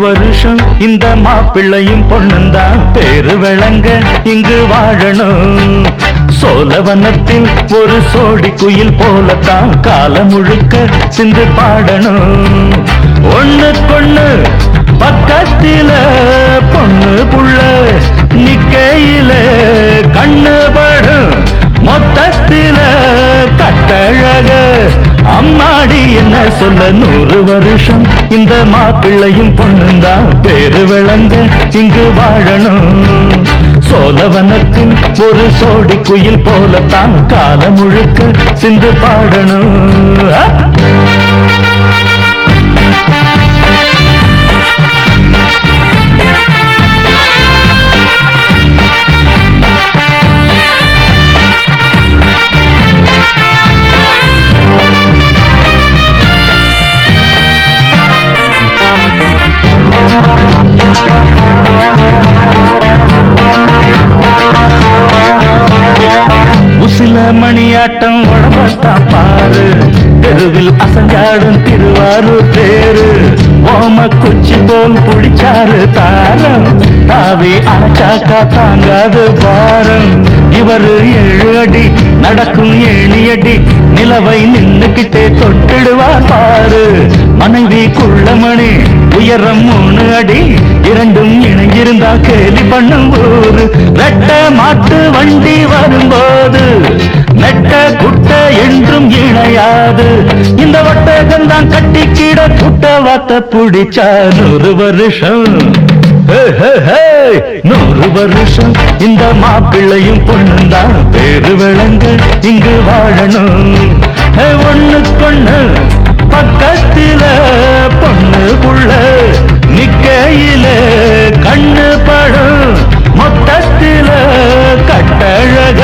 வருஷம் இந்த மாப்பிள்ளையும் பொண்ணுந்தான் பேரு விளங்க இங்கு வாழணும். சோழவனத்தில் ஒரு சோடி குயில் போலத்தான் காலம் முழுக்க சிந்து பாடணும். ஒண்ணுக்கொண்ணு பக்கத்தில பொண்ணு புள்ள நிக்கையில கண்ணு படும் மொத்தத்தில கட்டழக அம்மாடி என்ன சொல்ல 100 வருஷம் இந்த மாப்பிள்ளையும் பொண்ணுந்தான் பேரு விளங்க இங்கு வாழணும். சோழவனத்தின் ஒரு சோடி குயில் போலத்தான் காலம் முழுக்க சிந்து பாடணும். உசில மணியாட்டம் உடம்பத்தான் பாரு, தெருவில் அசஞ்சாடும் திருவாரூர் தேரு. ஓம குச்சி போல் புடிச்சாரு தாரம், தாவி அணைச்சாக்கா தாங்காது பாரம். இவரு 7 அடி நடக்கும் 7 அடி, நிலவை நின்னுக்கிட்டே தொட்டிடுவார் பாரு. மனைவி குள்ளமணி உயரம் 3 அடி, இரண்டும் இணைஞ்சிருந்தா கேலி பண்ணும் ஊரு. ரெட்ட மாட்டு வண்டி வரும்போது நெட்ட குட்ட என்றும் இணையாது. இந்த வட்டகந்தான் கட்டிக்கிட குட்ட வாத்த புடிச்சா 100 வருஷம் 100 வருஷம் இந்த மாப்பிள்ளையும் பொண்ணுந்தான் பேரு விளங்க இங்கு வாழணும். ஒண்ணுக்கொண்ணு பக்கத்தில பொண்ணு புள்ள நிக்கையில கண்ணு படும் மொத்தத்தில கட்டழக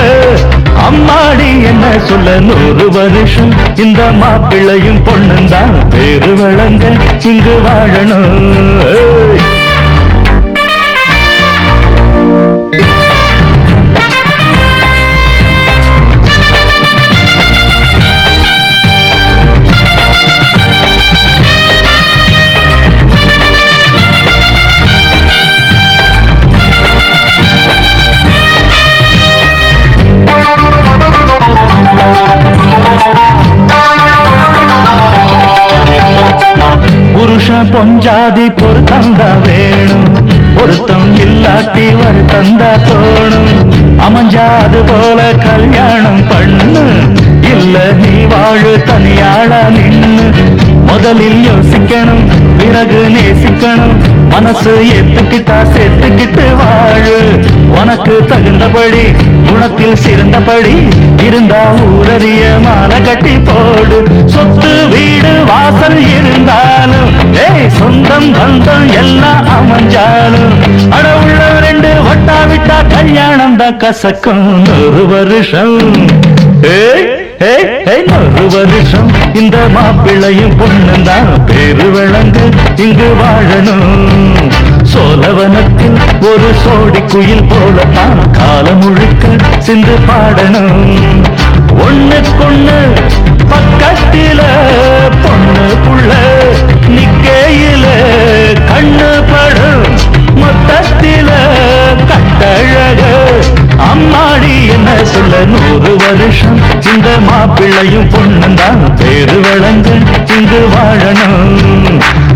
அம்மாடி என்ன சொல்ல 100 வருஷம் இந்த மாப்பிள்ளையும் பொண்ணுந்தான் பேரு விளங்க இங்கு வாழணும். புருஷன் பொஞ்சாதி பொருத்தந்தா வேணும், பொருத்தம் இல்லாட்டி வருத்தந்தா தோணும். அமைஞ்சாது போல கல்யாணம் பண்ணு, இல்ல நீ வாழு தனியாளா நின்னு. முதலில் யோசிக்கணும் பிறகு நேசிக்கணும், மனசு ஏத்துக்கிட்டா சேர்த்துக்கிட்டு வாழு. உனக்கு தகுந்தபடி குணத்தில் சிறந்தபடி இருந்தா ஊரறிய மாலை கட்டி போடு. சொத்து வீடு வாசல் இருந்தாலும் சொந்தம் பந்தம் எல்லாம் அமைஞ்சாலும் அட உள்ள 2 வட்டா விட்டா கல்யாணம் தான் கசக்கும். 100 வருஷம் 100 வருஷம் இந்த மாப்பிள்ளையும் பொண்ணுந்தான் பேரு விளங்க இங்கு வாழணும். சோழவனத்தில் ஒரு சோடி குயில் போலத்தான் காலம் முழுக்க சிந்து பாடணும். ஒண்ணுக்கொண்ணு பக்கத்தில பொண்ணு புள்ள நிக்கையில கண்ணு படும் மொத்தத்தில கட்டழக அம்மாடி என்ன சொல்ல 100 வருஷம் இந்த மாப்பிள்ளையும் பொண்ணுந்தான் பேரு விளங்க இங்கு வாழணும்.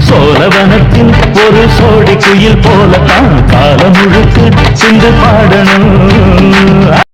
சோழவனத்தில் ஒரு சோடி குயில் போலத்தான் காலம் முழுக்க சிந்து பாடணும்.